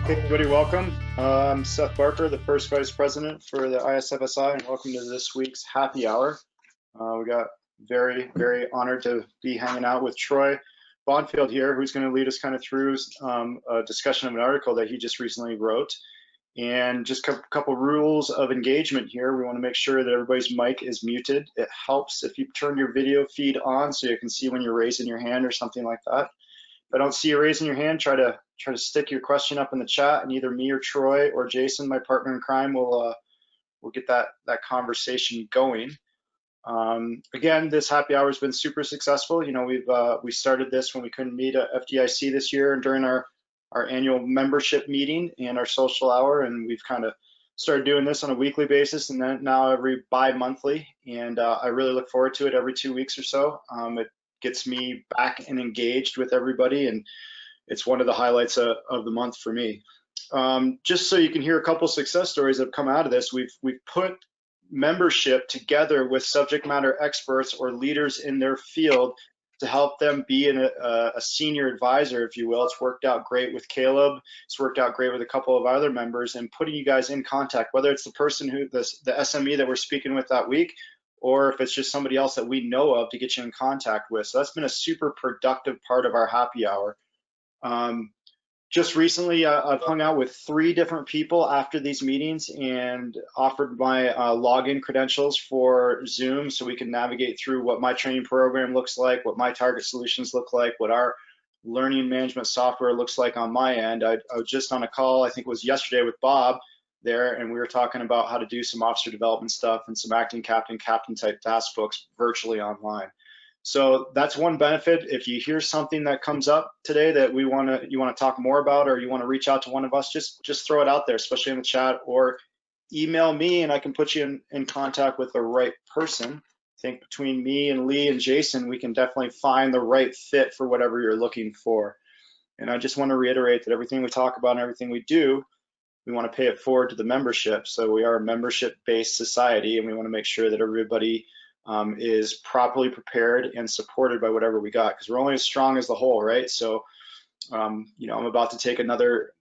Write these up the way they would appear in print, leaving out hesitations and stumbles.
Hey everybody, welcome. I'm Seth Barker, the first vice president for the ISFSI, and welcome to this week's happy hour. We got very honored to be hanging out with Troy Bonfield here, who's going to lead us kind of through a discussion of an article that he just recently wrote. And just a couple rules of engagement here. We want to make sure that everybody's mic is muted. It helps if you turn your video feed on so you can see when you're raising your hand or something like that. If I don't see you raising your hand, try to stick your question up in the chat, and either me or Troy or Jason, my partner in crime, will get that conversation going. Again, this happy hour has been super successful. You know, we started this when we couldn't meet at FDIC this year and during our annual membership meeting and our social hour, and we've kind of started doing this on a weekly basis, and then now every bi-monthly. And I really look forward to it every 2 weeks or so. It gets me back and engaged with everybody, and it's one of the highlights of the month for me. Just so you can hear a couple success stories that have come out of this, we've put membership together with subject matter experts or leaders in their field to help them be a senior advisor, if you will. It's worked out great with Caleb. It's worked out great with a couple of other members, and putting you guys in contact, whether it's the person who the SME that we're speaking with that week, or if it's just somebody else that we know of to get you in contact with. So that's been a super productive part of our happy hour. Just recently, I've hung out with 3 different people after these meetings and offered my login credentials for Zoom so we can navigate through what my training program looks like, what my target solutions look like, what our learning management software looks like on my end. I was just on a call, I think it was yesterday, with Bob there, and we were talking about how to do some officer development stuff and some acting captain type task books virtually online. So that's one benefit. If you hear something that comes up today that you want to talk more about, or you want to reach out to one of us, just throw it out there, especially in the chat, or email me and I can put you in contact with the right person. I think between me and Lee and Jason, we can definitely find the right fit for whatever you're looking for. And I just want to reiterate that everything we talk about and everything we do, we want to pay it forward to the membership. So we are a membership-based society, and we want to make sure that everybody is properly prepared and supported by whatever we got, because we're only as strong as the whole, right? So, you know, I'm about to take another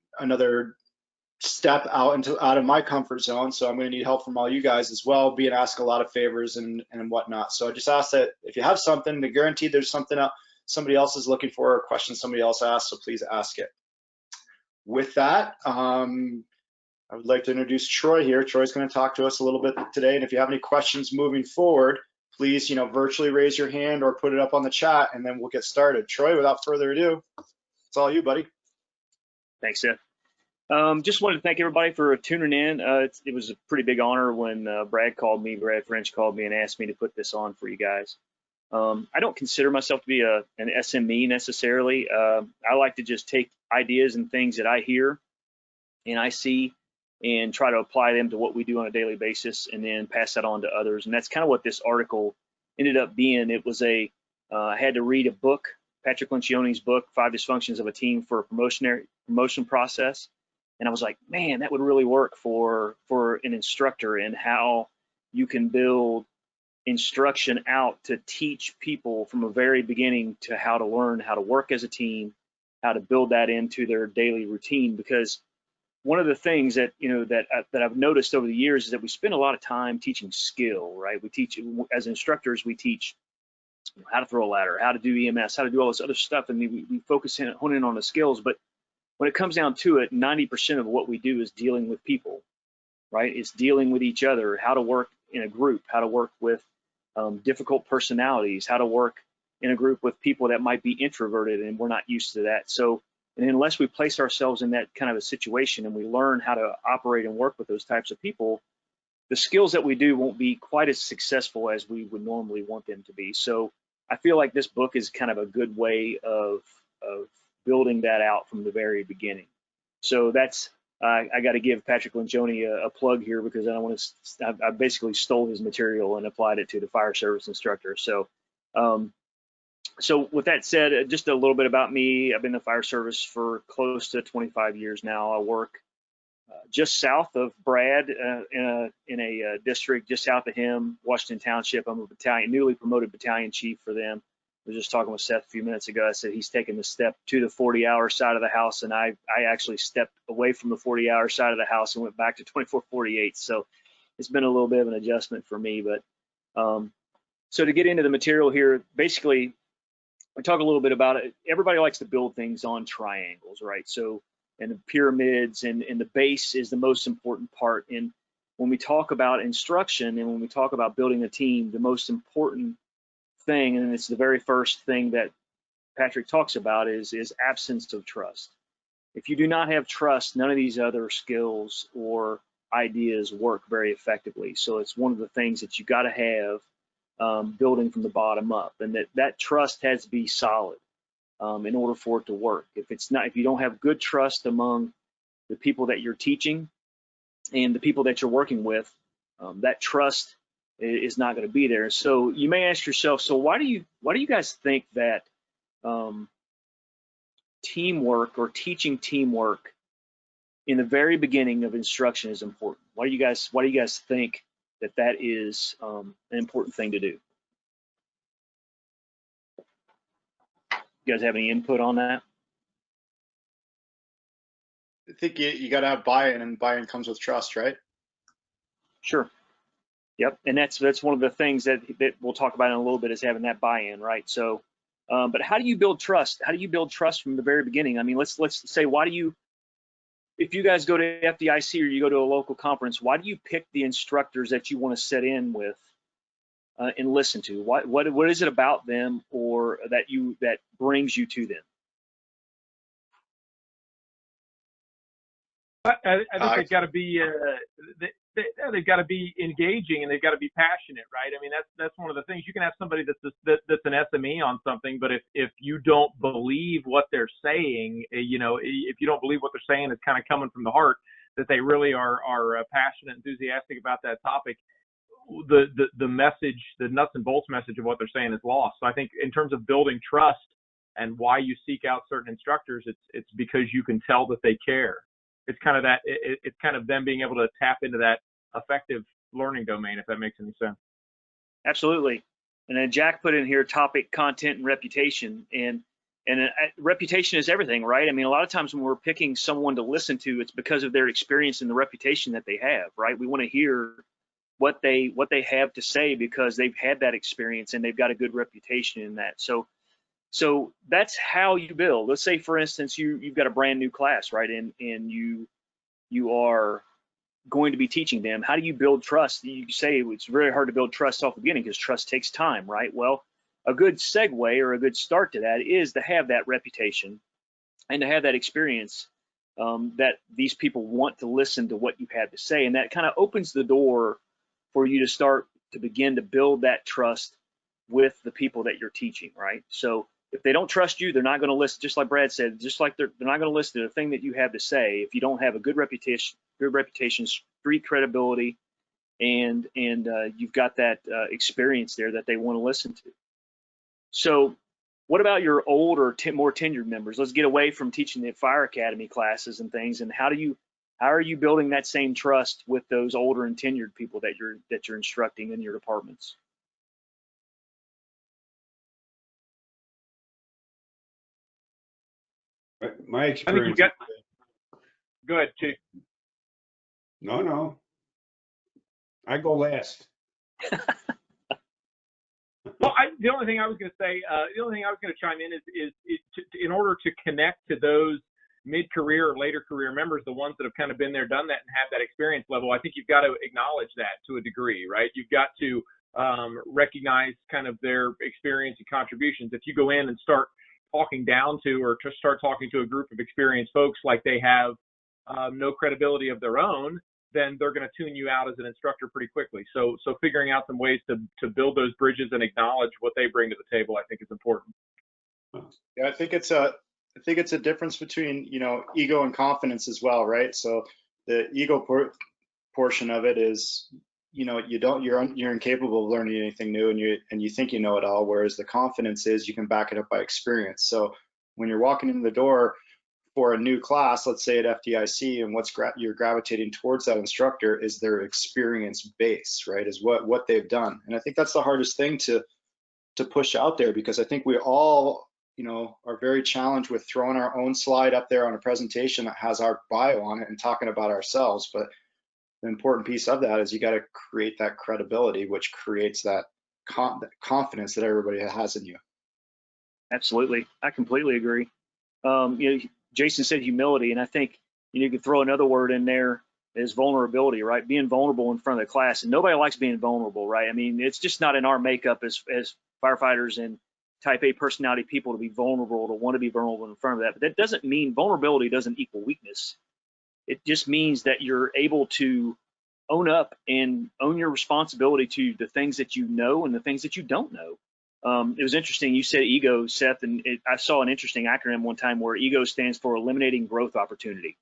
step out of my comfort zone, so I'm going to need help from all you guys as well, being asked a lot of favors and whatnot. So I just ask that if you have something, to guarantee there's something else somebody else is looking for, or a question somebody else asked, so please ask it. With that, I would like to introduce Troy here. Troy's going to talk to us a little bit today, and if you have any questions moving forward, please, you know, virtually raise your hand or put it up on the chat, and then we'll get started. Troy, without further ado, it's all you, buddy. Thanks, Seth. Just wanted to thank everybody for tuning in. It was a pretty big honor when Brad French called me and asked me to put this on for you guys. I don't consider myself to be an SME necessarily. I like to just take ideas and things that I hear and I see and try to apply them to what we do on a daily basis, and then pass that on to others. And that's kind of what this article ended up being. It was I had to read a book, Patrick Lencionis' book, 5 Dysfunctions of a Team for a Promotion Process. And I was like, man, that would really work for an instructor, and how you can build instruction out to teach people from a very beginning to how to learn how to work as a team, how to build that into their daily routine. Because one of the things that that I've noticed over the years is that we spend a lot of time teaching skill, right? We teach, as instructors, we teach how to throw a ladder, how to do EMS, how to do all this other stuff, and we hone in on the skills. But when it comes down to it, 90% of what we do is dealing with people, right? It's dealing with each other, how to work in a group, how to work with difficult personalities, how to work in a group with people that might be introverted, and we're not used to that. So, and unless we place ourselves in that kind of a situation and we learn how to operate and work with those types of people, the skills that we do won't be quite as successful as we would normally want them to be. So I feel like this book is kind of a good way of building that out from the very beginning. So that's, I got to give Patrick Lencionis a plug here, because I basically stole his material and applied it to the fire service instructor. So, so with that said, just a little bit about me. I've been in the fire service for close to 25 years now. I work just south of Brad in a district just south of him, Washington Township. I'm a newly promoted battalion chief for them. was just talking with Seth a few minutes ago. I said he's taken the step to the 40-hour side of the house, and I actually stepped away from the 40-hour side of the house and went back to 24/48. So it's been a little bit of an adjustment for me. But so to get into the material here, basically, we talk a little bit about it. Everybody likes to build things on triangles, right? So, and the pyramids and the base is the most important part. And when we talk about instruction and when we talk about building a team, the most important thing, and it's the very first thing that Patrick talks about, is absence of trust. If you do not have trust, none of these other skills or ideas work very effectively. So it's one of the things that you got to have building from the bottom up, and that trust has to be solid in order for it to work. If you don't have good trust among the people that you're teaching and the people that you're working with, that trust is not going to be there. So you may ask yourself, so why do you guys think that teamwork or teaching teamwork in the very beginning of instruction is important? Why do you guys think that is an important thing to do? You guys have any input on that? I think you got to have buy-in, and buy-in comes with trust, right? Sure. Yep, and that's one of the things that we'll talk about in a little bit, is having that buy-in, right? So, but how do you build trust? How do you build trust from the very beginning? I mean, let's say, if you guys go to FDIC or you go to a local conference, why do you pick the instructors that you want to sit in with and listen to? What is it about them, or that brings you to them? I think they've got to be they've got to be engaging, and they've got to be passionate, right? I mean, that's one of the things. You can have somebody that's an SME on something, but if you don't believe what they're saying, if you don't believe what they're saying is kind of coming from the heart, that they really are passionate, enthusiastic about that topic, the message, the nuts and bolts message of what they're saying is lost. So I think in terms of building trust and why you seek out certain instructors, it's because you can tell that they care. It's kind of that. It's kind of them being able to tap into that effective learning domain, if that makes any sense. Absolutely. And then Jack put in here topic, content, and reputation. And reputation is everything, right? I mean, a lot of times when we're picking someone to listen to, it's because of their experience and the reputation that they have, right? We want to hear what they have to say because they've had that experience and they've got a good reputation in that. So that's how you build. Let's say, for instance, you've got a brand new class, right? And you are going to be teaching them. How do you build trust? You say it's very hard to build trust off the beginning because trust takes time, right? Well, a good segue or a good start to that is to have that reputation and to have that experience that these people want to listen to what you have to say. And that kind of opens the door for you to start to begin to build that trust with the people that you're teaching, right? So if they don't trust you, they're not going to listen. Just like Brad said, just like they're not going to listen to the thing that you have to say if you don't have a good reputation, street credibility, and you've got that experience there that they want to listen to. So what about your old or more tenured members? Let's get away from teaching the fire academy classes and things. And how are you building that same trust with those older and tenured people that you're instructing in your departments? My experience. Go ahead, Chief. No. I go last. Well, the only thing I was going to chime in is in order to connect to those mid-career or later career members, the ones that have kind of been there, done that, and have that experience level, I think you've got to acknowledge that to a degree, right? You've got to recognize kind of their experience and contributions. If you go in and start talking down to, or to start talking to a group of experienced folks like they have no credibility of their own, then they're going to tune you out as an instructor pretty quickly. So figuring out some ways to build those bridges and acknowledge what they bring to the table, I think is important. Yeah, I think it's a difference between, ego and confidence as well, right? So the ego portion of it is, you're incapable of learning anything new, and you think you know it all, whereas the confidence is you can back it up by experience. So when you're walking in the door for a new class, let's say at FDIC, and you're gravitating towards that instructor is their experience base, right? Is what they've done. And I think that's the hardest thing to to push out there, because I think we all, are very challenged with throwing our own slide up there on a presentation that has our bio on it and talking about ourselves. But the important piece of that is you got to create that credibility, which creates that confidence that everybody has in you. Absolutely. I completely agree. Jason said humility, and I think you could throw another word in there is vulnerability, right? Being vulnerable in front of the class, and nobody likes being vulnerable, right? I mean, it's just not in our makeup as firefighters and type A personality people to be vulnerable, to want to be vulnerable in front of that. But that doesn't mean vulnerability doesn't equal weakness. It just means that you're able to own up and own your responsibility to the things that you know and the things that you don't know. It was interesting. You said ego, Seth, and I saw an interesting acronym one time where ego stands for eliminating growth opportunity.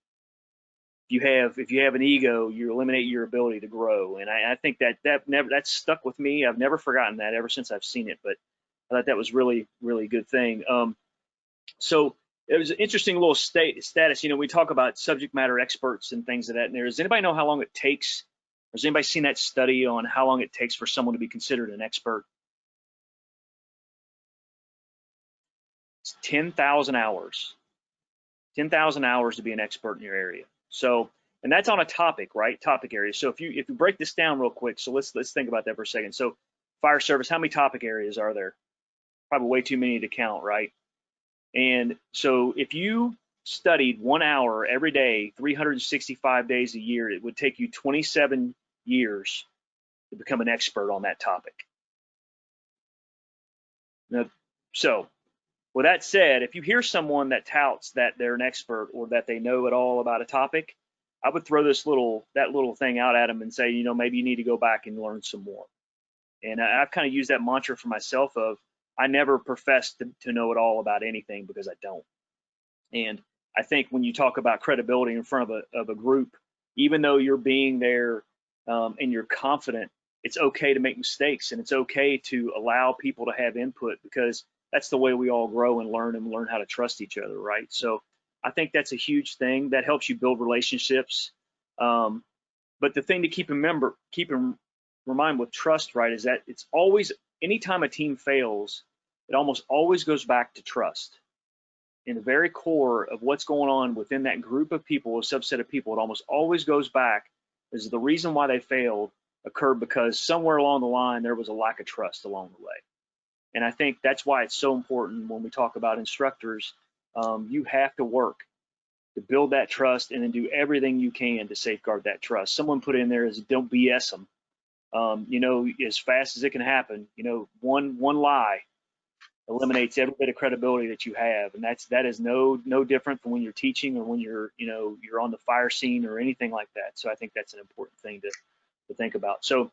If you have an ego, you eliminate your ability to grow, and I think that's stuck with me. I've never forgotten that ever since I've seen it. But I thought that was really, really good thing. So it was an interesting little status. We talk about subject matter experts and things of that. And does anybody know how long it takes? Has anybody seen that study on how long it takes for someone to be considered an expert? It's 10,000 hours. 10,000 hours to be an expert in your area. So, and that's on a topic, right? Topic area. So if you break this down real quick, so let's think about that for a second. So fire service, how many topic areas are there? Probably way too many to count, right? And so if you studied 1 hour every day, 365 days a year, it would take you 27 years to become an expert on that topic. Now, so with that said, if you hear someone that touts that they're an expert or that they know it all about a topic, I would throw that little thing out at them and say, maybe you need to go back and learn some more. And I've kind of used that mantra for myself of, I never profess to know it all about anything, because I don't. And I think when you talk about credibility in front of a group, even though you're being there and you're confident, it's okay to make mistakes, and it's okay to allow people to have input, because that's the way we all grow and learn how to trust each other, right? So I think that's a huge thing that helps you build relationships. But the thing to keep in mind with trust, right, is that it's always, anytime a team fails, it almost always goes back to trust. In the very core of what's going on within that group of people, a subset of people, it almost always goes back is the reason why they failed occurred because somewhere along the line there was a lack of trust along the way. And I think that's why it's so important when we talk about instructors. You have to work to build that trust and then do everything you can to safeguard that trust. Someone put in there is don't BS them. As fast as it can happen, one lie eliminates every bit of credibility that you have, and that is no different from when you're teaching or when you're on the fire scene or anything like that. So I think that's an important thing to think about. So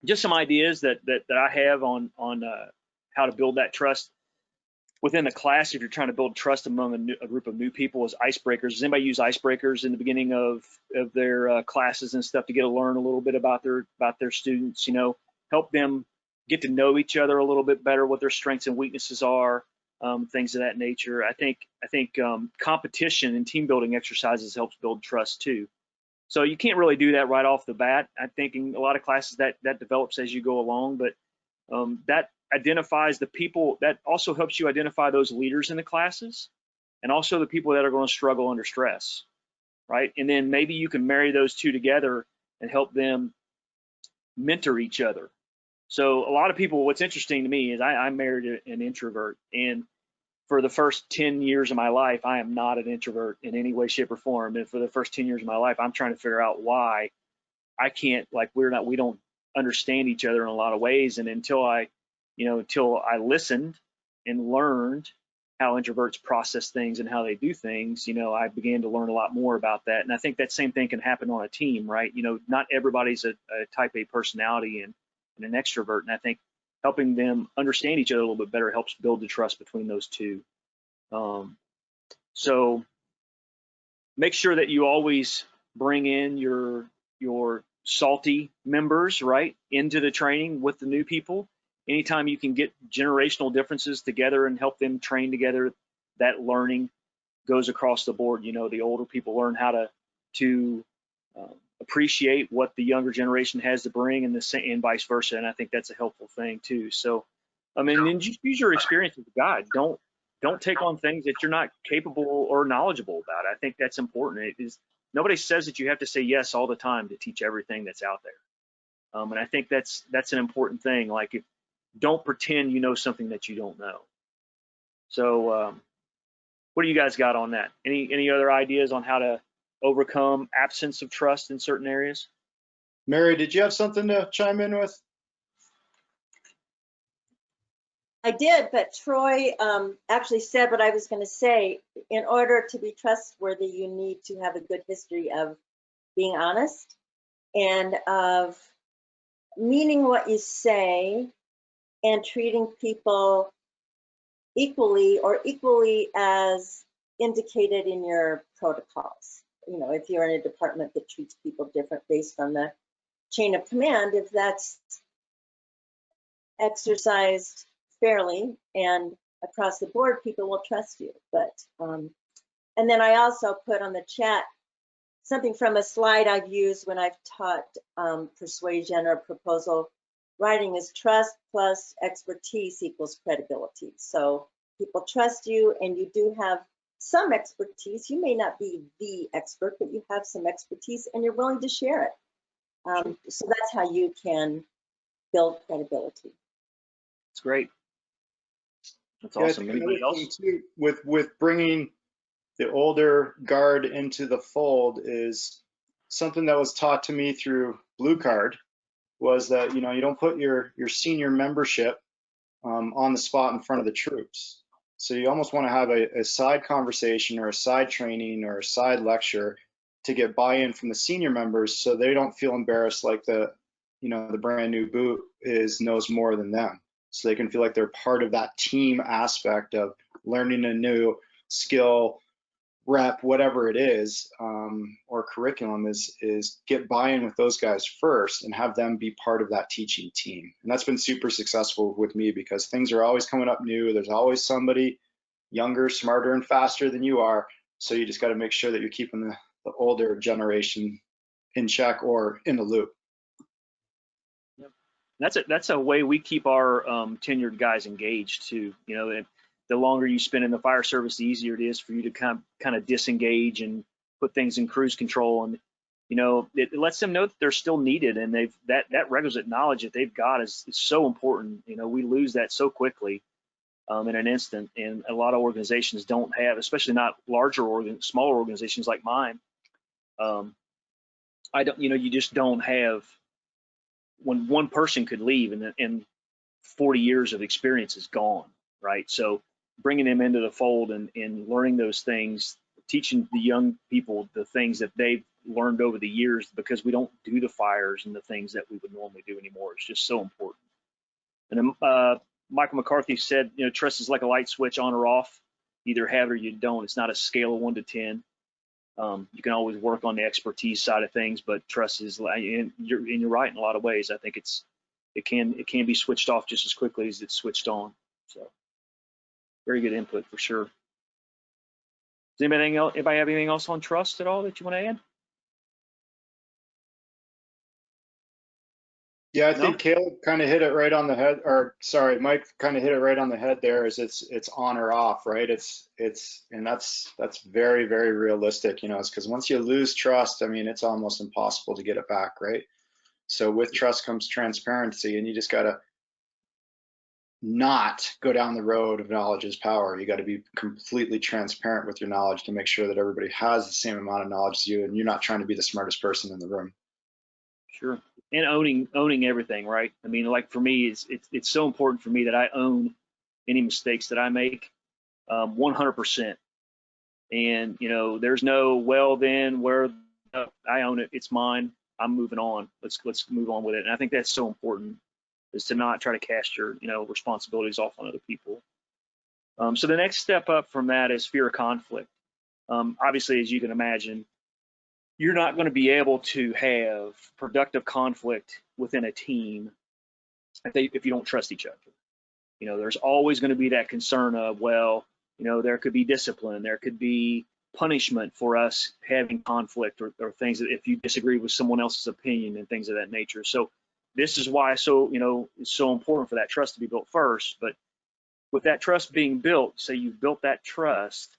just some ideas that I have on how to build that trust within the class. If you're trying to build trust among a group of new people, is icebreakers. Does anybody use icebreakers in the beginning of their classes and stuff to learn a little bit about their students? Help them get to know each other a little bit better, what their strengths and weaknesses are, things of that nature. I think competition and team building exercises helps build trust too. So you can't really do that right off the bat. I think in a lot of classes that develops as you go along, but that identifies the people. That also helps you identify those leaders in the classes and also the people that are going to struggle under stress, right? And then maybe you can marry those two together and help them mentor each other. So a lot of people, what's interesting to me is I married an introvert, and for the first 10 years of my life, I am not an introvert in any way, shape, or form. And for the first 10 years of my life, I'm trying to figure out why I can't, we don't understand each other in a lot of ways. And until I listened and learned how introverts process things and how they do things, I began to learn a lot more about that. And I think that same thing can happen on a team, right? Not everybody's a type A personality and an extrovert. And I think helping them understand each other a little bit better helps build the trust between those two. So make sure that you always bring in your salty members, right, into the training with the new people. Anytime you can get generational differences together and help them train together, that learning goes across the board. The older people learn how to appreciate what the younger generation has to bring, and vice versa. And I think that's a helpful thing too. So I mean, then just use your experience as a guide. Don't take on things that you're not capable or knowledgeable about. I think that's important. It is, nobody says that you have to say yes all the time to teach everything that's out there. And I think that's an important thing. Like, don't pretend you know something that you don't know. So what do you guys got on that? Any other ideas on how to overcome absence of trust in certain areas? Mary, did you have something to chime in with? I did, but Troy actually said what I was going to say. In order to be trustworthy, you need to have a good history of being honest and of meaning what you say and treating people equally or equally as indicated in your protocols. You know, if you're in a department that treats people different based on the chain of command, if that's exercised fairly and across the board, people will trust you. But and then I also put on the chat something from a slide I've used when I've taught persuasion or proposal writing is trust plus expertise equals credibility. So people trust you and you do have some expertise. You may not be the expert, but you have some expertise and you're willing to share it. So that's how you can build credibility. It's great. That's Yeah, awesome. Anybody another thing else? too, with bringing the older guard into the fold is something that was taught to me through Blue Card, was that, you know, you don't put your senior membership on the spot in front of the troops. So you almost want to have a side conversation or a side training or a side lecture to get buy-in from the senior members, so they don't feel embarrassed like the brand new boot knows more than them. So they can feel like they're part of that team aspect of learning a new skill, rep, whatever it is, or curriculum is get buy-in with those guys first and have them be part of that teaching team. And that's been super successful with me because things are always coming up new. There's always somebody younger, smarter, and faster than you are. So you just got to make sure that you're keeping the older generation in check or in the loop. That's a way we keep our tenured guys engaged too. You know, the longer you spend in the fire service, the easier it is for you to kind of disengage and put things in cruise control. And you know, it lets them know that they're still needed, and that requisite knowledge that they've got is so important. You know, we lose that so quickly in an instant, and a lot of organizations don't have, especially not smaller organizations like mine. You just don't have. When one person could leave and 40 years of experience is gone, right? So bringing them into the fold and learning those things, teaching the young people the things that they've learned over the years, because we don't do the fires and the things that we would normally do anymore. It's just so important. And Michael McCarthy said, you know, trust is like a light switch, on or off. Either have it or you don't. It's not a scale of 1 to 10. You can always work on the expertise side of things, but trust is, and you're right in a lot of ways. I think it can be switched off just as quickly as it's switched on. So very good input for sure. Does anybody have anything else on trust at all that you want to add? Yeah, I think Caleb kind of hit it right on the head, or sorry, Mike kind of hit it right on the head there. Is it's on or off, right? And that's very, very realistic, you know. It's because once you lose trust, I mean, it's almost impossible to get it back, right? So with trust comes transparency, and you just gotta not go down the road of knowledge is power. You got to be completely transparent with your knowledge to make sure that everybody has the same amount of knowledge as you, and you're not trying to be the smartest person in the room. Sure. And owning everything, right? I mean, like for me, it's so important for me that I own any mistakes that I make, 100%. And you know, there's no well then where I own it. It's mine. I'm moving on. Let's move on with it. And I think that's so important, is to not try to cast your responsibilities off on other people. So the next step up from that is fear of conflict. Obviously, as you can imagine, you're not going to be able to have productive conflict within a team if you don't trust each other. You know, there's always going to be that concern of, well, you know, there could be discipline, there could be punishment for us having conflict or things that if you disagree with someone else's opinion and things of that nature. So this is why it's so important for that trust to be built first. But with that trust being built, say you've built that trust,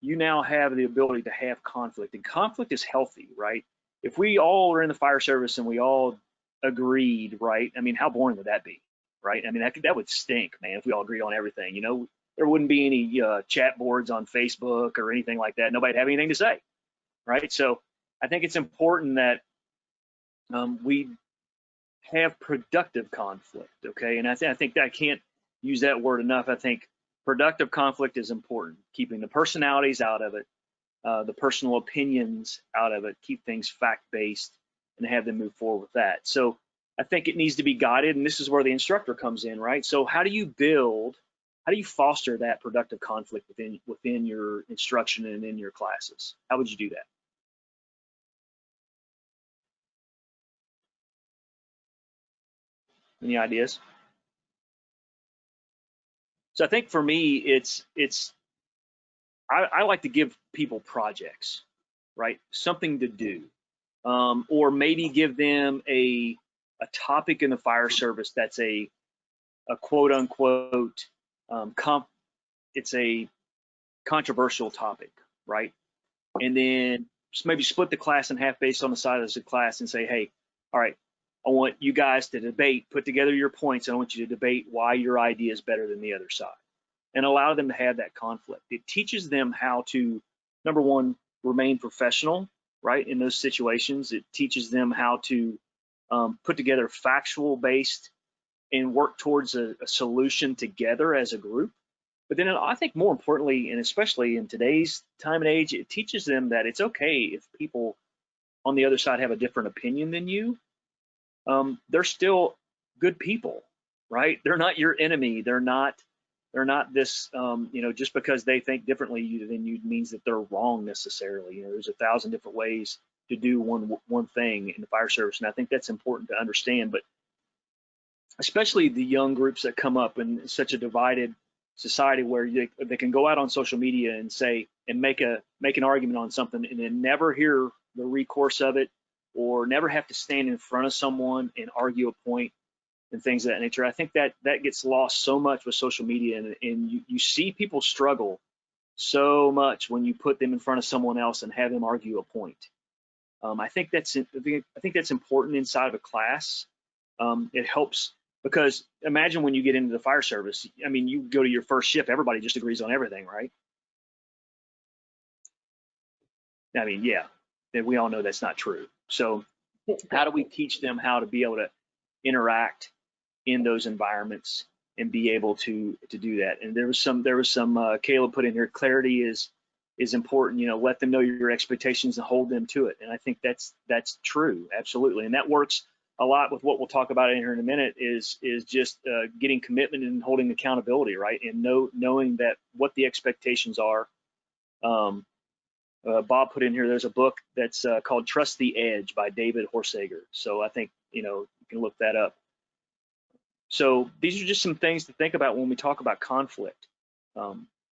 you now have the ability to have conflict, and conflict is healthy, right? If we all are in the fire service and we all agreed, right? I mean, how boring would that be, right? I mean, that would stink, man, if we all agreed on everything. There wouldn't be any chat boards on Facebook or anything like that. Nobody'd have anything to say, right? So I think it's important that we have productive conflict, okay? And I think that I can't use that word enough. I think productive conflict is important, keeping the personalities out of it, the personal opinions out of it, keep things fact-based, and have them move forward with that. So I think it needs to be guided, and this is where the instructor comes in, right? So how do you foster that productive conflict within your instruction and in your classes? How would you do that? Any ideas? So I think for me, I like to give people projects, right? Something to do, or maybe give them a topic in the fire service that's a quote unquote it's a controversial topic, right? And then maybe split the class in half based on the size of the class and say, hey, all right, I want you guys to debate, put together your points, and I want you to debate why your idea is better than the other side, and allow them to have that conflict. It teaches them how to, number one, remain professional, right, in those situations. It teaches them how to put together factual based and work towards a solution together as a group. But then I think more importantly, and especially in today's time and age, it teaches them that it's okay if people on the other side have a different opinion than you. They're still good people, right? They're not your enemy. They're not this, just because they think differently than you means that they're wrong necessarily. There's 1,000 different ways to do one thing in the fire service, and I think that's important to understand. But especially the young groups that come up in such a divided society where they can go out on social media and say and make an argument on something and then never hear the recourse of it, or never have to stand in front of someone and argue a point and things of that nature. I think that gets lost so much with social media, and you see people struggle so much when you put them in front of someone else and have them argue a point. I think that's important inside of a class. It helps, because imagine when you get into the fire service, I mean, you go to your first shift, everybody just agrees on everything, right? I mean, yeah, we all know that's not true. So how do we teach them how to be able to interact in those environments and be able to do that? And there was some Caleb put in here, clarity is important. Let them know your expectations and hold them to it. And I think that's true, absolutely. And that works a lot with what we'll talk about in here in a minute, is just getting commitment and holding accountability, right? And knowing that what the expectations are. Bob put in here, there's a book that's called Trust the Edge by David Horsager. So I think, you can look that up. So these are just some things to think about when we talk about conflict.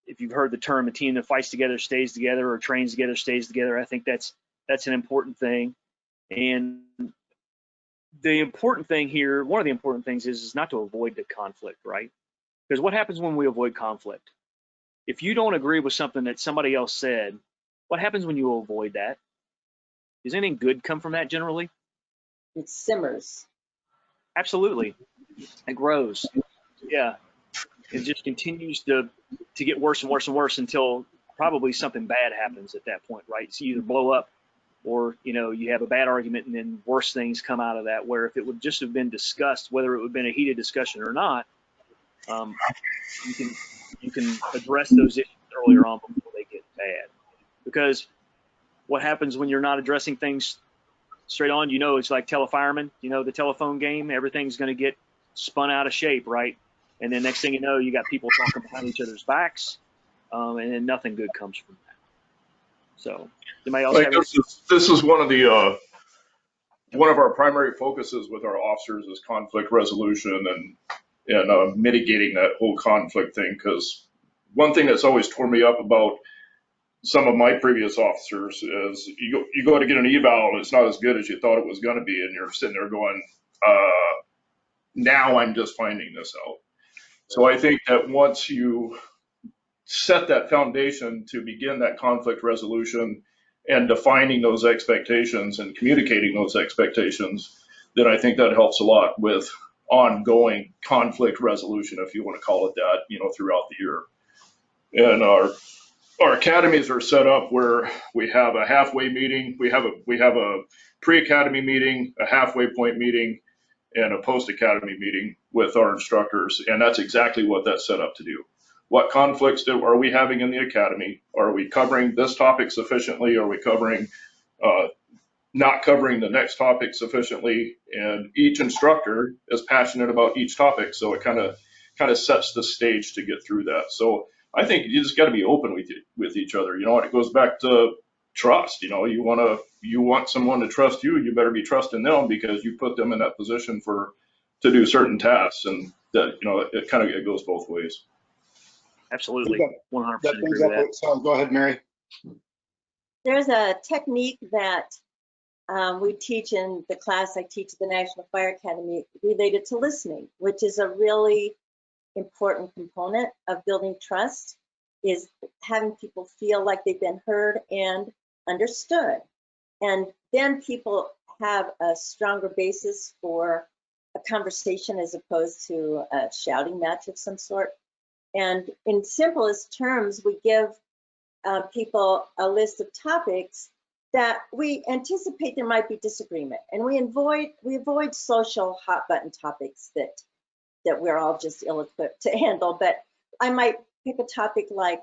If you've heard the term, a team that fights together stays together, or trains together stays together, I think that's an important thing. And the important thing here, one of the important things is not to avoid the conflict, right? Because what happens when we avoid conflict? If you don't agree with something that somebody else said, what happens when you avoid that? Does anything good come from that generally? It simmers. Absolutely. It grows. Yeah. It just continues to get worse and worse and worse until probably something bad happens at that point, right? So you either blow up, or you have a bad argument, and then worse things come out of that, where if it would just have been discussed, whether it would have been a heated discussion or not, you can address those issues earlier on before they get bad. Because what happens when you're not addressing things straight on, it's like telefireman, the telephone game, everything's going to get spun out of shape, right? And then next thing you know, you got people talking behind each other's backs, and then nothing good comes from that. So anybody else have this is one of our primary focuses with our officers is conflict resolution and mitigating that whole conflict thing. Because one thing that's always tore me up about some of my previous officers is you go to get an eval and it's not as good as you thought it was going to be, and you're sitting there going, now I'm just finding this out. So I think that once you set that foundation to begin that conflict resolution and defining those expectations and communicating those expectations, then I think that helps a lot with ongoing conflict resolution, if you want to call it that, throughout the year. And our academies are set up where we have a halfway meeting, we have a pre-academy meeting, a halfway point meeting, and a post-academy meeting with our instructors, and that's exactly what that's set up to do. What conflicts are we having in the academy? Are we covering this topic sufficiently? Are we covering not covering the next topic sufficiently? And each instructor is passionate about each topic, so it kind of sets the stage to get through that. So I think you just got to be open with each other, and it goes back to trust. You want someone to trust you, you better be trusting them because you put them in that position to do certain tasks, and that it goes both ways. Absolutely, 100% That agree brings with up that. so go ahead, Mary. There's a technique that we teach in the class I teach at the National Fire Academy related to listening, which is a really important component of building trust, is having people feel like they've been heard and understood. And then people have a stronger basis for a conversation as opposed to a shouting match of some sort. And in simplest terms, we give people a list of topics that we anticipate there might be disagreement, and we avoid social hot button topics that we're all just ill-equipped to handle. But I might pick a topic like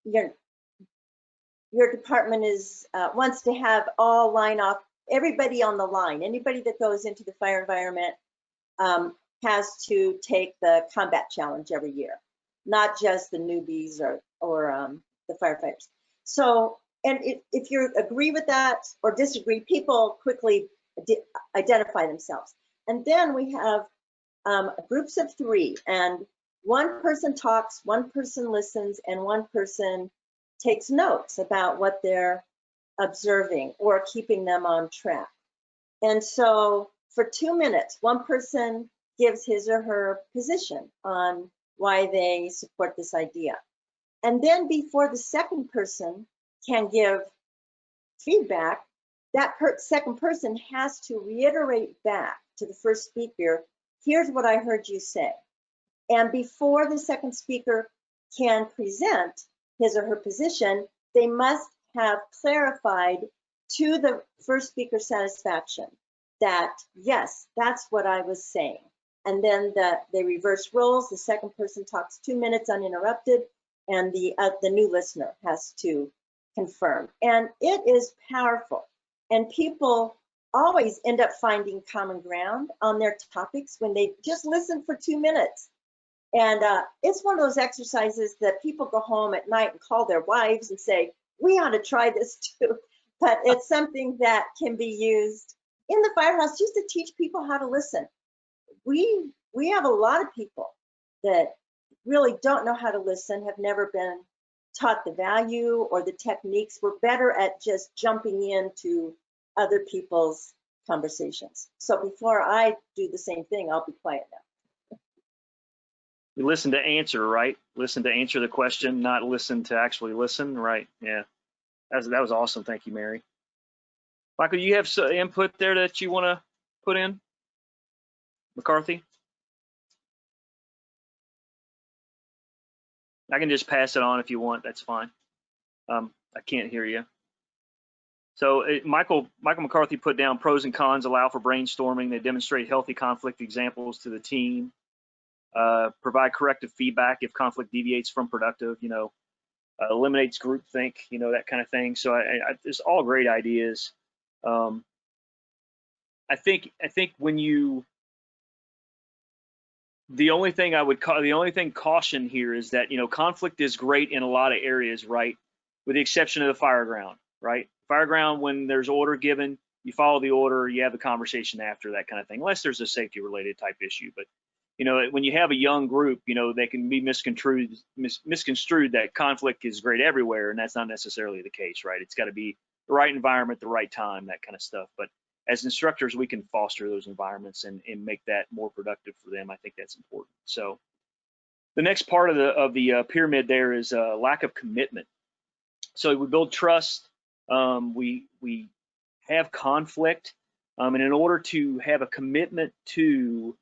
your department wants to have all line off, everybody on the line, anybody that goes into the fire environment has to take the combat challenge every year, not just the newbies or the firefighters. So, and if you agree with that or disagree, people quickly identify themselves. And then we have groups of 3, and one person talks, one person listens, and one person takes notes about what they're observing or keeping them on track. And so for 2 minutes, one person gives his or her position on why they support this idea. And then before the second person can give feedback, that second person has to reiterate back to the first speaker, here's what I heard you say. And before the second speaker can present his or her position, they must have clarified to the first speaker's satisfaction that, yes, that's what I was saying. And then they reverse roles. The second person talks 2 minutes uninterrupted, and the new listener has to confirm. And it is powerful. And people always end up finding common ground on their topics when they just listen for 2 minutes. And it's one of those exercises that people go home at night and call their wives and say, we ought to try this too. But it's something that can be used in the firehouse just to teach people how to listen. We have a lot of people that really don't know how to listen, have never been taught the value or the techniques. We're better at just jumping into other people's conversations. So before I do the same thing, I'll be quiet now. You listen to answer, right? Listen to answer the question, not listen to actually listen, right? Yeah, that was awesome. Thank you, Mary. Michael, you have some input there that you want to put in? McCarthy? I can just pass it on if you want. That's fine. I can't hear you. So Michael McCarthy put down pros and cons allow for brainstorming. They demonstrate healthy conflict examples to the team. Provide corrective feedback if conflict deviates from productive. Eliminates groupthink. That kind of thing. So it's all great ideas. I think when you the only thing caution here is that conflict is great in a lot of areas, right? With the exception of the fire ground, right? Fire ground, when there's order given, you follow the order, you have the conversation after, that kind of thing, unless there's a safety related type issue. But when you have a young group, they can be misconstrued that conflict is great everywhere, and that's not necessarily the case, right? It's got to be the right environment, the right time, that kind of stuff. But as instructors, we can foster those environments and make that more productive for them. I think that's important. So the next part of the pyramid there is lack of commitment. So we build trust. We have conflict, and in order to have a commitment to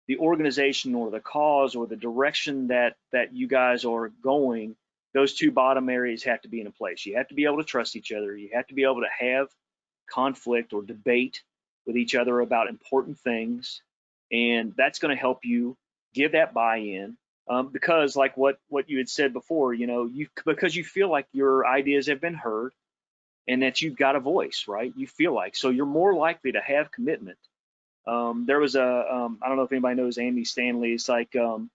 the organization or the cause or the direction that you guys are going, those two bottom areas have to be in place. You have to be able to trust each other. You have to be able to have conflict or debate with each other about important things, and that's going to help you give that buy-in. Because like what you had said before, you know, because you feel like your ideas have been heard and that you've got a voice, right? You feel like, so you're more likely to have commitment. There was I don't know if anybody knows Andy Stanley. It's like the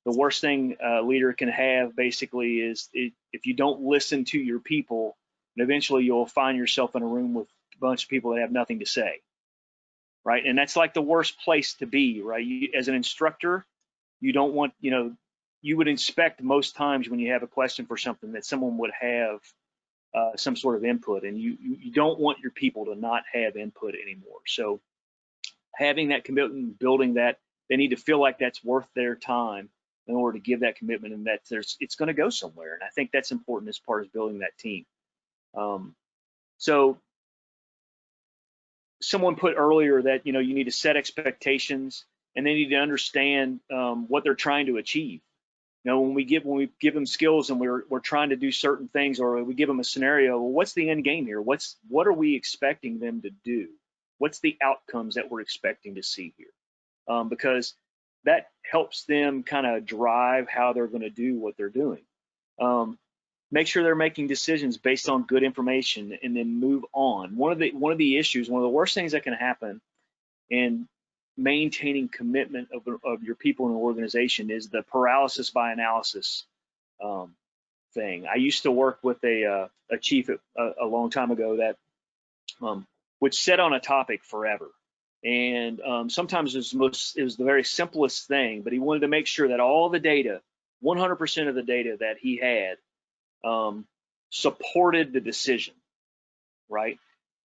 worst thing a leader can have basically is if you don't listen to your people, and eventually you'll find yourself in a room with a bunch of people that have nothing to say, right? And that's like the worst place to be, right? As an instructor, you don't want, you know, you would expect most times when you have a question for something that someone would have some sort of input, and you don't want your people to not have input anymore. So having that commitment, building that, they need to feel like that's worth their time in order to give that commitment, and that it's going to go somewhere. And I think that's important as part of building that team. So someone put earlier that, you know, you need to set expectations, and they need to understand what they're trying to achieve. You know, when we give them skills and we're trying to do certain things, or we give them a scenario, well, what's the end game here? What are we expecting them to do? What's the outcomes that we're expecting to see here? Because that helps them kind of drive how they're going to do what they're doing. Make sure they're making decisions based on good information, and then move on. One of the issues, one of the worst things that can happen in maintaining commitment of your people in an organization is the paralysis by analysis thing. I used to work with a chief a long time ago that would sit on a topic forever, and sometimes it was the very simplest thing, but he wanted to make sure that all the data, 100% of the data that he had, supported the decision, right?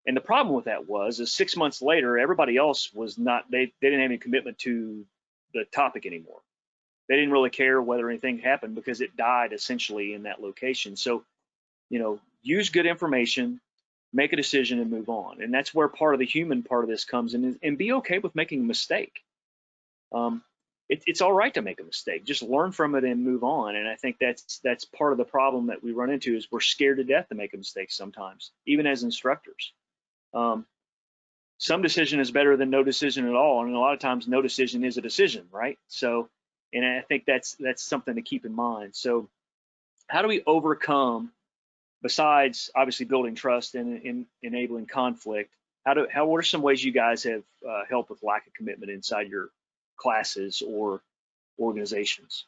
And the problem with that is 6 months later, everybody else was not, they didn't have any commitment to the topic anymore. They didn't really care whether anything happened because it died essentially in that location. So, you know, use good information, make a decision, and move on. And that's where part of the human part of this comes in, and be okay with making a mistake. It's all right to make a mistake. Just learn from it and move on. And I think that's part of the problem that we run into, is we're scared to death to make a mistake sometimes, even as instructors. Some decision is better than no decision at all, and a lot of times no decision is a decision, right? So, and I think that's something to keep in mind. So how do we overcome, besides obviously building trust and enabling conflict, what are some ways you guys have helped with lack of commitment inside your classes or organizations?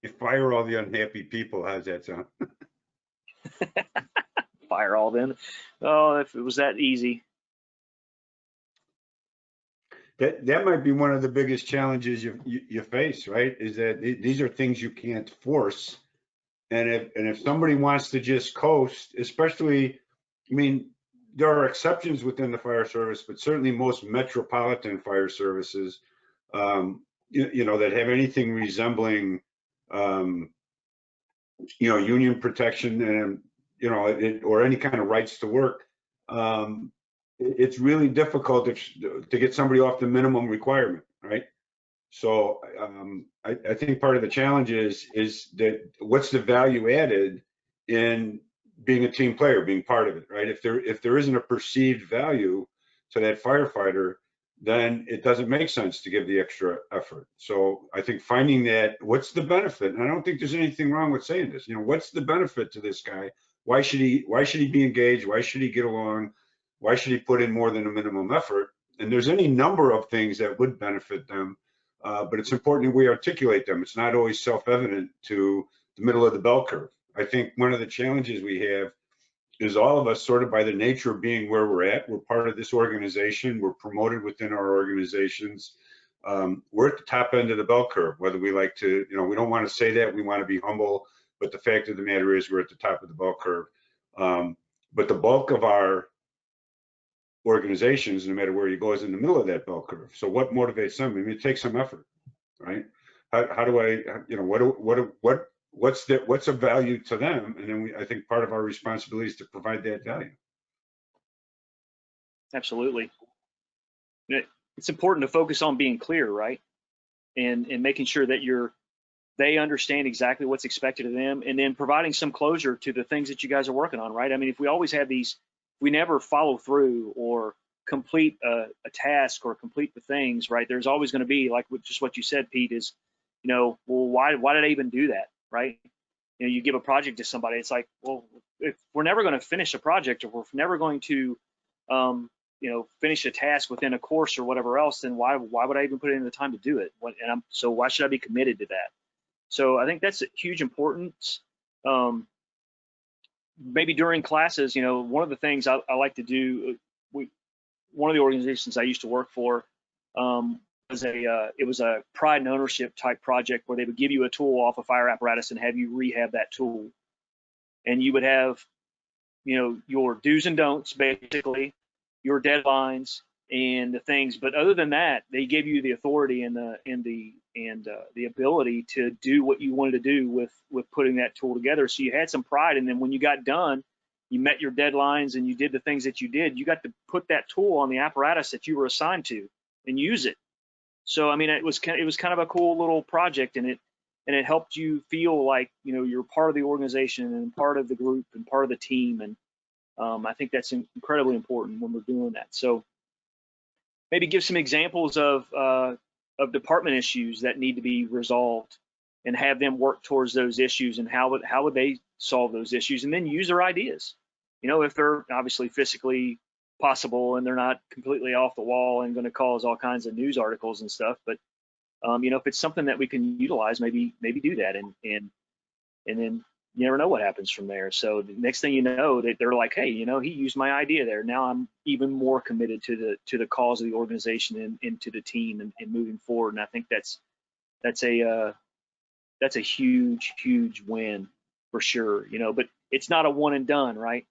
You fire all the unhappy people. How's that sound? Fire all them. Oh, if it was that easy. That might be one of the biggest challenges you face, right? Is that these are things you can't force, and if somebody wants to just coast, especially, I mean, there are exceptions within the fire service, but certainly most metropolitan fire services, you know, that have anything resembling, you know, union protection and, you know, or any kind of rights to work. It's really difficult to get somebody off the minimum requirement, right? So I think part of the challenge is that what's the value added in being a team player, being part of it, right? If there isn't a perceived value to that firefighter, then it doesn't make sense to give the extra effort. So I think finding that, what's the benefit? And I don't think there's anything wrong with saying this. You know, what's the benefit to this guy? Why should he be engaged? Why should he get along? Why should he put in more than a minimum effort? And there's any number of things that would benefit them, but it's important that we articulate them. It's not always self-evident to the middle of the bell curve. I think one of the challenges we have is all of us, sort of by the nature of being where we're at, we're part of this organization, we're promoted within our organizations. We're at the top end of the bell curve, whether we like to, you know, we don't want to say that, we want to be humble, but the fact of the matter is we're at the top of the bell curve. But the bulk of our organizations, no matter where you go, is in the middle of that bell curve. So what motivates them? I mean, it takes some effort, right? How do I, you know, what's of value to them? And then I think part of our responsibility is to provide that value. Absolutely. It's important to focus on being clear, right? And making sure that they understand exactly what's expected of them, and then providing some closure to the things that you guys are working on, right? I mean, if we always have these, we never follow through or complete a task or complete the things, right? There's always going to be, like just what you said, Pete, is, you know, well, why did I even do that, right? You know, you give a project to somebody, it's like, well, if we're never going to finish a project, or we're never going to, you know, finish a task within a course or whatever else, then why would I even put in the time to do it? So why should I be committed to that? So I think that's a huge importance. Maybe during classes, you know, one of the things I like to do, one of the organizations I used to work for was it was a pride and ownership type project where they would give you a tool off a fire apparatus and have you rehab that tool. And you would have, you know, your do's and don'ts, basically, your deadlines and the things. But other than that, they gave you the authority and the ability to do what you wanted to do with putting that tool together. So you had some pride, and then when you got done, you met your deadlines and you did the things that you did. You got to put that tool on the apparatus that you were assigned to and use it. So I mean, it was kind of a cool little project, and it helped you feel like, you know, you're part of the organization and part of the group and part of the team. And I think that's incredibly important when we're doing that. So maybe give some examples of department issues that need to be resolved, and have them work towards those issues, and how would they solve those issues, and then use their ideas. You know, if they're obviously physically possible and they're not completely off the wall and going to cause all kinds of news articles and stuff, but you know, if it's something that we can utilize, maybe do that, and then you never know what happens from there. So the next thing you know, they're like, hey, you know, he used my idea there. Now I'm even more committed to the cause of the organization and to the team and moving forward. And I think that's a huge win for sure. You know, but it's not a one and done, right?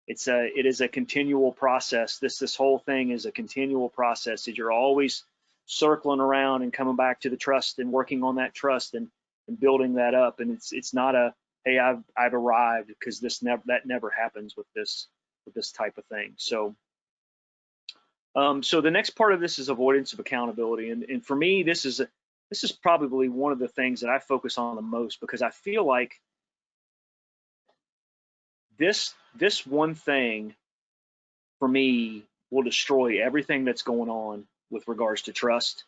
It is a continual process. This whole thing is a continual process that you're always circling around and coming back to the trust and working on that trust and building that up. And it's not a, hey, I've arrived, because that never happens with this type of thing. So so the next part of this is avoidance of accountability, and for me, this is probably one of the things that I focus on the most, because I feel like this one thing for me will destroy everything that's going on with regards to trust,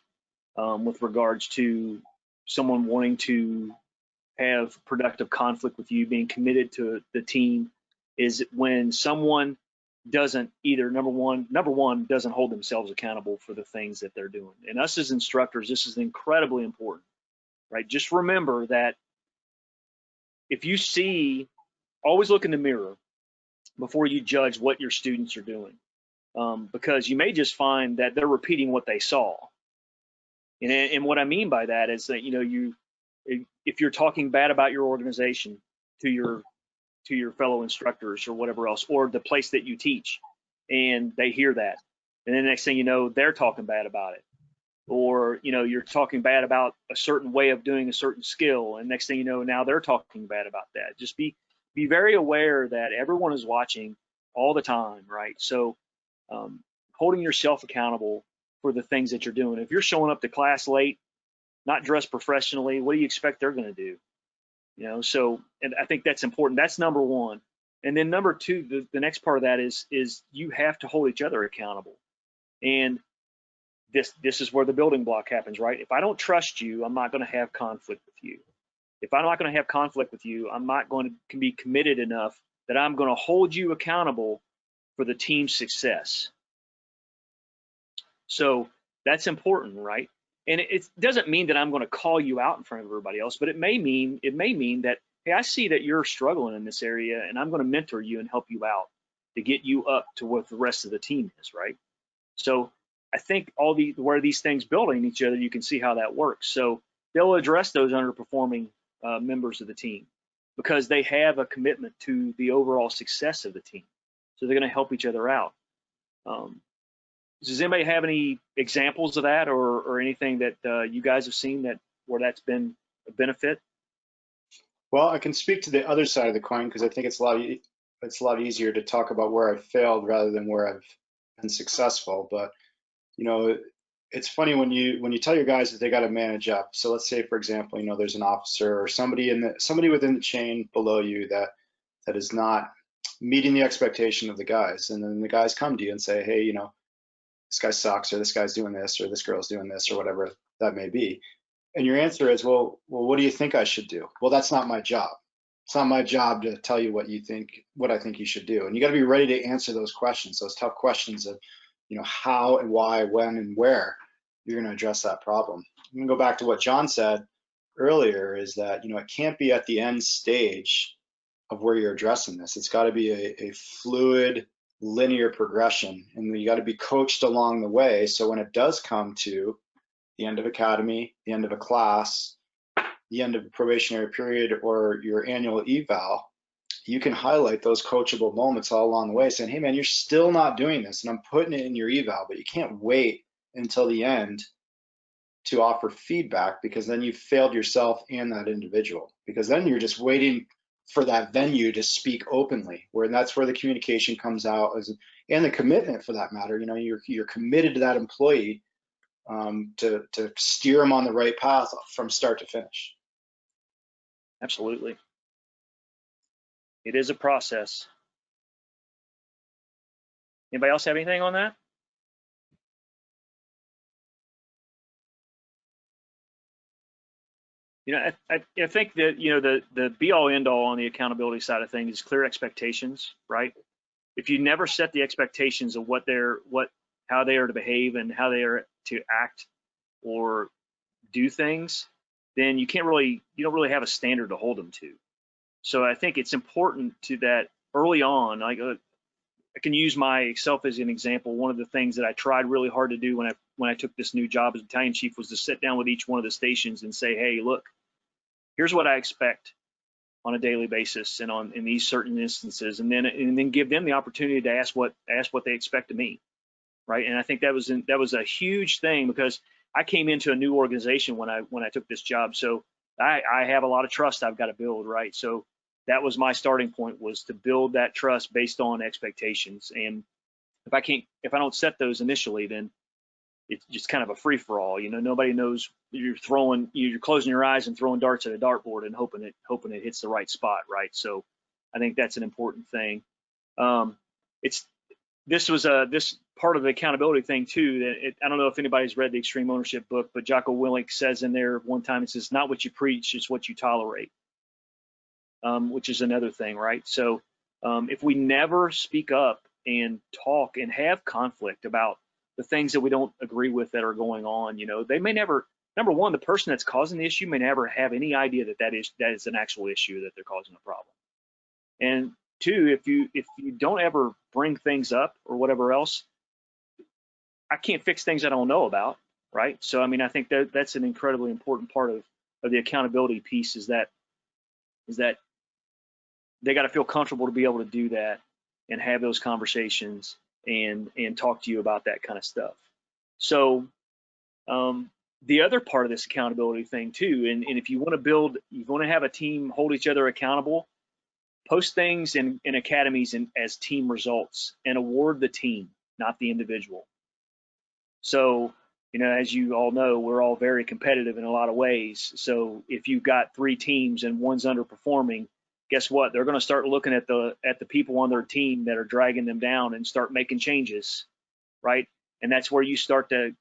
with regards to someone wanting to have productive conflict with you, being committed to the team, is when someone doesn't either, number one, doesn't hold themselves accountable for the things that they're doing. And us as instructors, this is incredibly important, right? Just remember that if you see, always look in the mirror before you judge what your students are doing, because you may just find that they're repeating what they saw. And what I mean by that is that, you know, if you're talking bad about your organization to your fellow instructors or whatever else, or the place that you teach, and they hear that, and then the next thing you know, they're talking bad about it. Or, you know, you're talking bad about a certain way of doing a certain skill, and next thing you know, now they're talking bad about that. Just be very aware that everyone is watching all the time, right? So holding yourself accountable for the things that you're doing. If you're showing up to class late, not dressed professionally, what do you expect they're going to do? You know, so, and I think that's important. That's number one. And then number two, the next part of that is you have to hold each other accountable. And this is where the building block happens, right? If I don't trust you, I'm not going to have conflict with you. If I'm not going to have conflict with you, I'm not going to be committed enough that I'm going to hold you accountable for the team's success. So that's important, right? And it doesn't mean that I'm going to call you out in front of everybody else, but it may mean that, hey, I see that you're struggling in this area, and I'm going to mentor you and help you out to get you up to what the rest of the team is, right? So I think where these things build on each other, you can see how that works. So they'll address those underperforming members of the team. because they have a commitment to the overall success of the team. So they're going to help each other out. Does anybody have any examples of that, or anything that you guys have seen that where that's been a benefit? Well, I can speak to the other side of the coin because I think it's a lot easier to talk about where I've failed rather than where I've been successful. But you know, it's funny when you tell your guys that they got to manage up. So let's say, for example, you know, there's an officer or somebody within the chain below you that is not meeting the expectation of the guys, and then the guys come to you and say, hey, you know, this guy sucks, or this guy's doing this, or this girl's doing this, or whatever that may be. And your answer is, well, what do you think I should do? Well, that's not my job. It's not my job to tell you what I think you should do. And you got to be ready to answer those questions, those tough questions of, you know, how and why, when and where you're going to address that problem. I'm going to go back to what John said earlier, is that, you know, it can't be at the end stage of where you're addressing this. It's got to be a fluid, linear progression, and you got to be coached along the way. So when it does come to the end of academy, the end of a class, the end of a probationary period, or your annual eval, you can highlight those coachable moments all along the way, saying, hey man, you're still not doing this, and I'm putting it in your eval, but you can't wait until the end to offer feedback, because then you've failed yourself and that individual, because then you're just waiting for that venue to speak openly, that's where the communication comes out, and the commitment for that matter. You know, you're committed to that employee, to steer them on the right path from start to finish. Absolutely. It is a process. Anybody else have anything on that? You know, I think that, you know, the be all end all on the accountability side of things is clear expectations, right? If you never set the expectations of how they are to behave and how they are to act or do things, then you don't really have a standard to hold them to. So I think it's important to that early on. Like, I can use myself as an example. One of the things that I tried really hard to do when I took this new job as battalion chief was to sit down with each one of the stations and say, hey, look, here's what I expect on a daily basis and in these certain instances, and then give them the opportunity to ask what they expect of me, right? And I think that was a huge thing, because I came into a new organization when I took this job, so I have a lot of trust I've got to build, right? So that was my starting point, was to build that trust based on expectations. And if I don't set those initially, then it's just kind of a free for all. You know, nobody knows. You're closing your eyes and throwing darts at a dartboard and hoping it hits the right spot, right? So I think that's an important thing. This part of the accountability thing too. I don't know if anybody's read the Extreme Ownership book, but Jocko Willink says in there one time, it says, "Not what you preach, it's what you tolerate," which is another thing, right? So if we never speak up and talk and have conflict about the things that we don't agree with that are going on, you know, they may never. Number one, the person that's causing the issue may never have any idea that is an actual issue, that they're causing a problem. And two, if you don't ever bring things up or whatever else, I can't fix things I don't know about, right? So I mean, I think that's an incredibly important part of the accountability piece, is that they got to feel comfortable to be able to do that and have those conversations and talk to you about that kind of stuff. So the other part of this accountability thing too, and if you want to have a team hold each other accountable, post things in academies as team results and award the team, not the individual. So, you know, as you all know, we're all very competitive in a lot of ways. So if you've got 3 teams and one's underperforming, guess what? They're going to start looking at the people on their team that are dragging them down and start making changes, right? And that's where you start to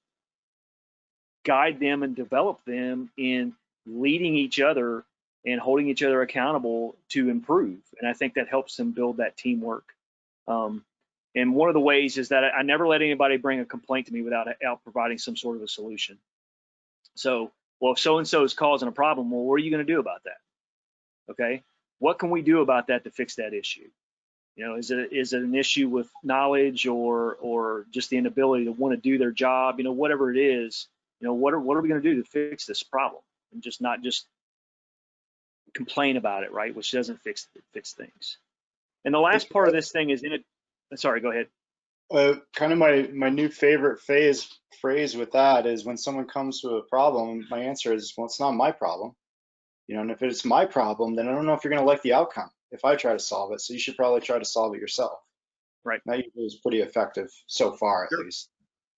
guide them and develop them in leading each other and holding each other accountable to improve. And I think that helps them build that teamwork. And one of the ways is that I never let anybody bring a complaint to me without providing some sort of a solution. So, well, if so-and-so is causing a problem, well, what are you going to do about that? Okay. What can we do about that to fix that issue? You know, is it an issue with knowledge or just the inability to want to do their job? You know, whatever it is, you know, what are we going to do to fix this problem, and not just complain about it, right? Which doesn't fix things. And the last part of this thing is sorry, go ahead. Kind of my new favorite phrase with that is when someone comes to a problem, my answer is, well, it's not my problem. You know, and if it's my problem, then I don't know if you're going to like the outcome if I try to solve it. So you should probably try to solve it yourself. Right. That usually is pretty effective so far, at Sure. least.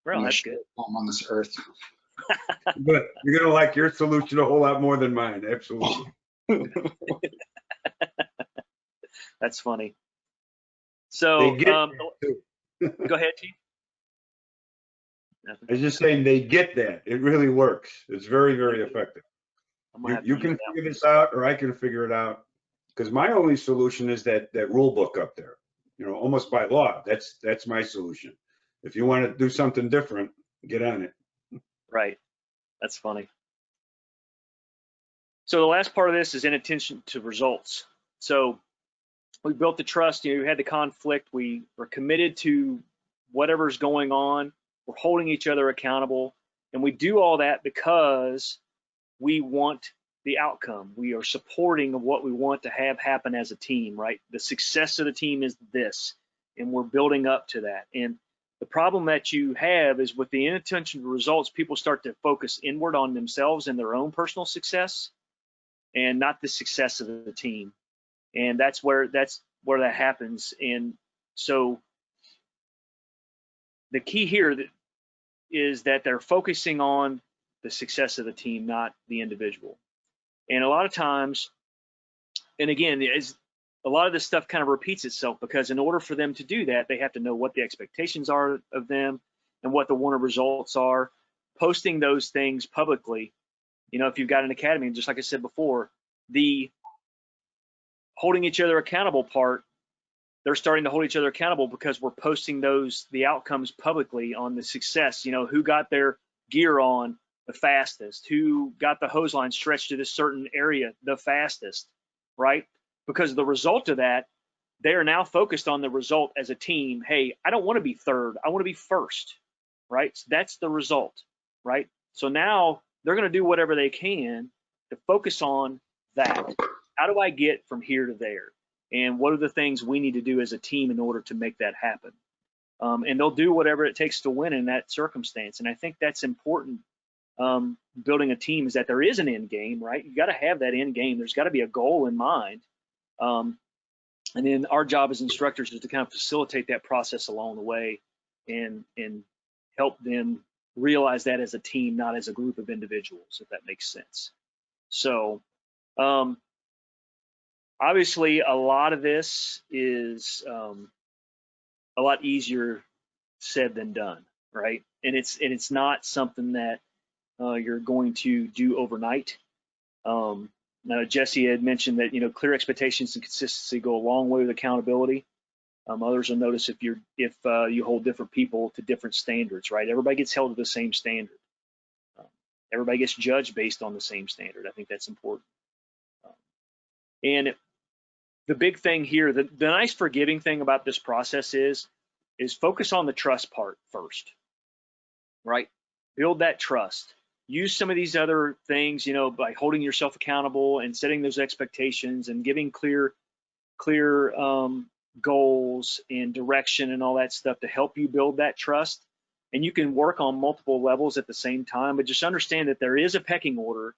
Well, that's good. I'm on this earth. But you're gonna like your solution a whole lot more than mine, absolutely. That's funny. So, They get that, too. go ahead, Chief. I was just saying, they get that. It really works. It's very, very effective. You can figure this out, or I can figure it out. Because my only solution is that rule book up there. You know, almost by law, that's my solution. If you want to do something different, get on it. Right. That's funny. So the last part of this is inattention to results. So we built the trust, you had the conflict, we were committed to whatever's going on, we're holding each other accountable, and we do all that because we want the outcome. We are supporting what we want to have happen as a team, right? The success of the team is this, and we're building up to that. And the problem that you have is with the inattention to results, people start to focus inward on themselves and their own personal success and not the success of the team. And that's where that happens. And so the key here is that they're focusing on the success of the team, not the individual. And a lot of times, and again, a lot of this stuff kind of repeats itself because in order for them to do that, they have to know what the expectations are of them and what the wanted results are. Posting those things publicly, you know, if you've got an academy, just like I said before, the holding each other accountable part, they're starting to hold each other accountable because we're posting the outcomes publicly on the success, you know, who got their gear on the fastest, who got the hose line stretched to this certain area the fastest, right? Because the result of that, they are now focused on the result as a team. Hey, I don't want to be third, I want to be first, right? So that's the result, right? So now they're going to do whatever they can to focus on that. How do I get from here to there? And what are the things we need to do as a team in order to make that happen? And they'll do whatever it takes to win in that circumstance. And I think that's important. Building a team is that there is an end game, right? You got to have that end game. There's got to be a goal in mind. And then our job as instructors is to kind of facilitate that process along the way and help them realize that as a team, not as a group of individuals, if that makes sense. So obviously a lot of this is a lot easier said than done, right? And it's not something that you're going to do overnight. Now Jesse had mentioned that, you know, clear expectations and consistency go a long way with accountability. Others will notice if you hold different people to different standards, right? Everybody gets held to the same standard. Everybody gets judged based on the same standard. I think that's important. And the big thing here, the nice forgiving thing about this process is focus on the trust part first, right? Build that trust. Use some of these other things, you know, by holding yourself accountable and setting those expectations and giving clear goals and direction and all that stuff to help you build that trust. And you can work on multiple levels at the same time, but just understand that there is a pecking order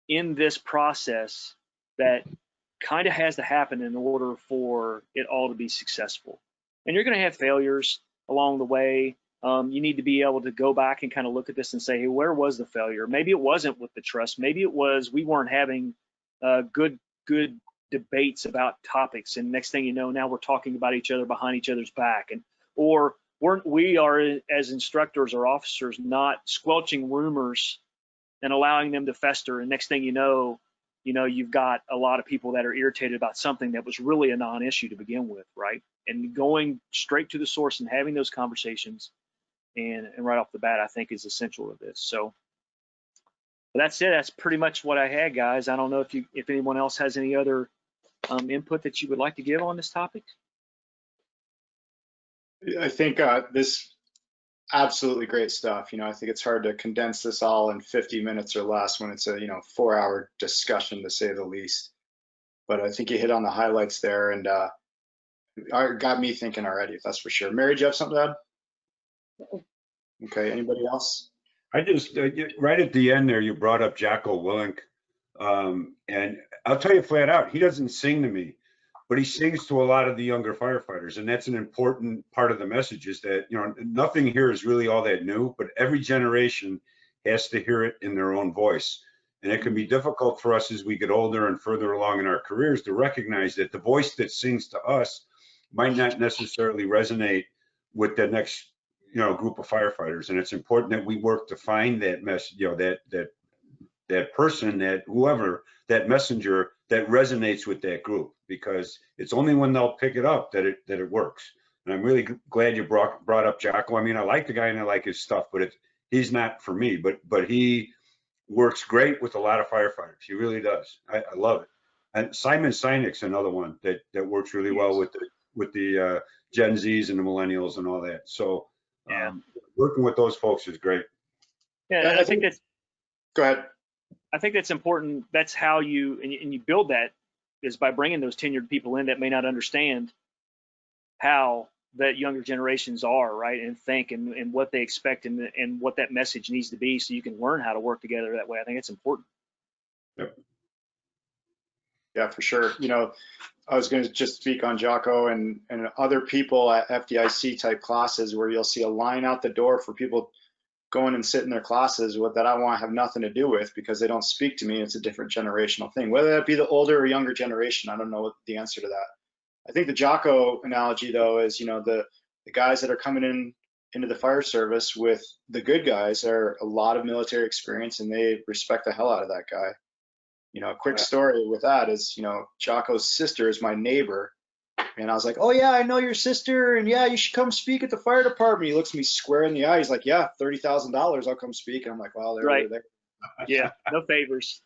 in this process that kind of has to happen in order for it all to be successful. And you're going to have failures along the way. You need to be able to go back and kind of look at this and say, hey, where was the failure? Maybe it wasn't with the trust. Maybe it was we weren't having good debates about topics. And next thing you know, now we're talking about each other behind each other's back. Or we are, as instructors or officers, not squelching rumors and allowing them to fester. And next thing you know, you've got a lot of people that are irritated about something that was really a non-issue to begin with, right? And going straight to the source and having those conversations and right off the bat, I think is essential to this. So that's it. That's pretty much what I had, guys. I don't know if anyone else has any other input that you would like to give on this topic. I think this absolutely great stuff. I think it's hard to condense this all in 50 minutes or less when it's a 4-hour discussion, to say the least. But I think you hit on the highlights there, and got me thinking already, that's for sure. Mary, do you have something to add? Okay, anybody else? I just, right at the end there, you brought up Jocko Willink. And I'll tell you flat out, he doesn't sing to me, but he sings to a lot of the younger firefighters. And that's an important part of the message, is that, nothing here is really all that new, but every generation has to hear it in their own voice. And it can be difficult for us as we get older and further along in our careers to recognize that the voice that sings to us might not necessarily resonate with the next, group of firefighters. And it's important that we work to find that message, that person, that whoever, that messenger that resonates with that group, because it's only when they'll pick it up that it works. And I'm really glad you brought up Jocko. I mean, I like the guy and I like his stuff, but he's not for me, but he works great with a lot of firefighters. He really does. I love it. And Simon Sinek's another one that works really well with the Gen Zs and the millennials and all that. So Yeah. Working with those folks is great. Yeah, and I think that's, Go ahead. I think that's important. That's how you build that, is by bringing those tenured people in that may not understand how that younger generations are, right, and think, and what they expect, and what that message needs to be, so you can learn how to work together that way. I think it's important. Yep. Yeah, for sure. I was going to just speak on Jocko and other people at FDIC type classes, where you'll see a line out the door for people going and sit in their classes that I want to have nothing to do with, because they don't speak to me. It's a different generational thing, whether that be the older or younger generation. I don't know what the answer to that. I think the Jocko analogy, though, is, the guys that are coming into the fire service with the good guys are a lot of military experience, and they respect the hell out of that guy. A quick story with that is, Jocko's sister is my neighbor. And I was like, oh yeah, I know your sister, and yeah, you should come speak at the fire department. He looks me square in the eye. He's like, yeah, $30,000, I'll come speak. And I'm like, wow, they're Right. there. Yeah, no favors.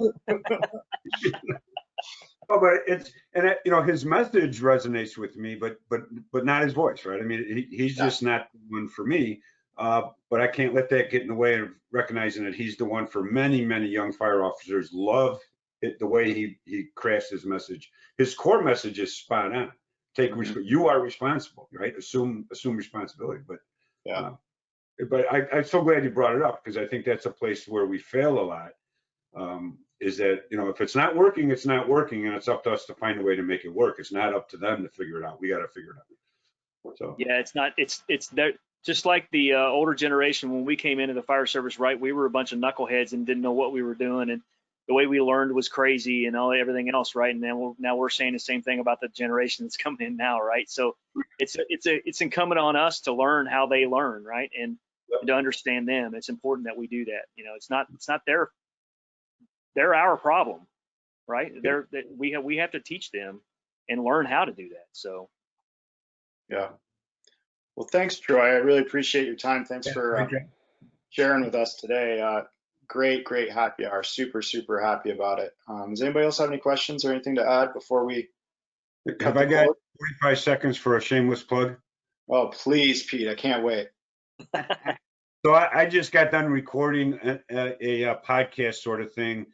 Oh, but his message resonates with me, but not his voice, right? I mean, he's just not the one for me. But I can't let that get in the way of recognizing that he's the one for many, many young fire officers. Love it, the way he crafts his message. His core message is spot on. You are responsible, right? Assume responsibility. But Yeah. But I'm so glad you brought it up, because I think that's a place where we fail a lot. Is that, if it's not working, it's not working, and it's up to us to find a way to make it work. It's not up to them to figure it out. We got to figure it out. So Yeah, it's not. It's there. Just like the older generation, when we came into the fire service, right? We were a bunch of knuckleheads and didn't know what we were doing, and the way we learned was crazy, and everything else, right? And then now we're saying the same thing about the generation that's coming in now, right? So it's incumbent on us to learn how they learn, right? And to understand them. It's important that we do that. It's not they're our problem, right? We have to teach them and learn how to do that. So Yeah. Well, thanks, Troy. I really appreciate your time. Thanks for sharing with us today. Great happy hour. Super happy about it. Does anybody else have any questions or anything to add before we? Have I got 45 seconds for a shameless plug? Oh, please, Pete. I can't wait. So I just got done recording a podcast sort of thing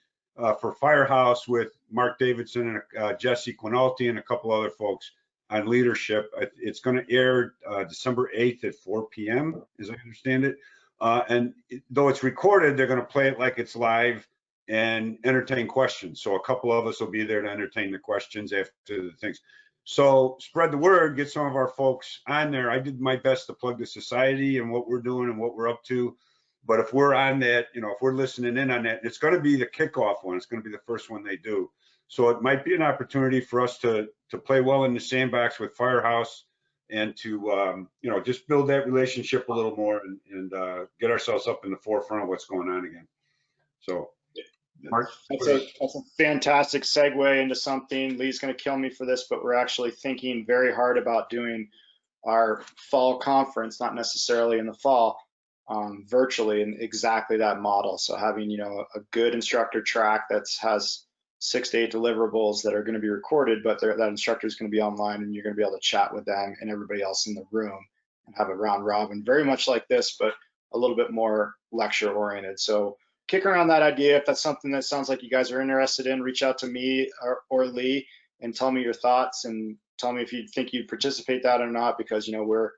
for Firehouse with Mark Davidson and Jesse Quinalty and a couple other folks on leadership. It's going to air December 8th at 4 p.m., as I understand it. And though it's recorded, they're going to play it like it's live and entertain questions. So a couple of us will be there to entertain the questions after the things. So spread the word, get some of our folks on there. I did my best to plug the society and what we're doing and what we're up to. But if we're on that, if we're listening in on that, it's going to be the kickoff one. It's going to be the first one they do. So it might be an opportunity for us to play well in the sandbox with Firehouse and to, just build that relationship a little more and get ourselves up in the forefront of what's going on again. So. Mark, that's a fantastic segue into something. Lee's going to kill me for this, but we're actually thinking very hard about doing our fall conference, not necessarily in the fall, virtually, in exactly that model. So having, a good instructor track that has 6 to 8 deliverables that are going to be recorded, but that instructor is going to be online, and you're going to be able to chat with them and everybody else in the room have a round robin, very much like this, but a little bit more lecture oriented. So kick around that idea. If that's something that sounds like you guys are interested in, reach out to me or Lee and tell me your thoughts, and tell me if you think you'd participate that or not, because, you know, we're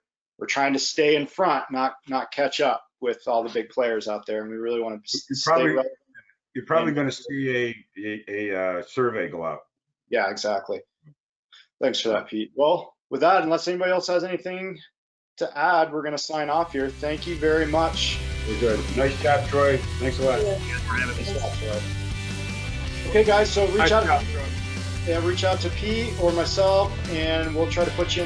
trying to stay in front, not catch up with all the big players out there, and we really want to stay relevant. You're probably going to see a survey go out. Yeah, exactly. Thanks for that, Pete. Well, with that, unless anybody else has anything to add, we're going to sign off here. Thank you very much. Very good. Nice job, Troy. Thanks a lot. Okay, guys, so reach Nice out. job, Troy. Yeah, reach out to Pete or myself, and we'll try to put you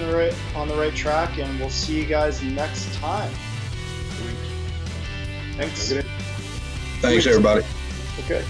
on the right track, and we'll see you guys next time. Thanks. Thanks, everybody. Okay.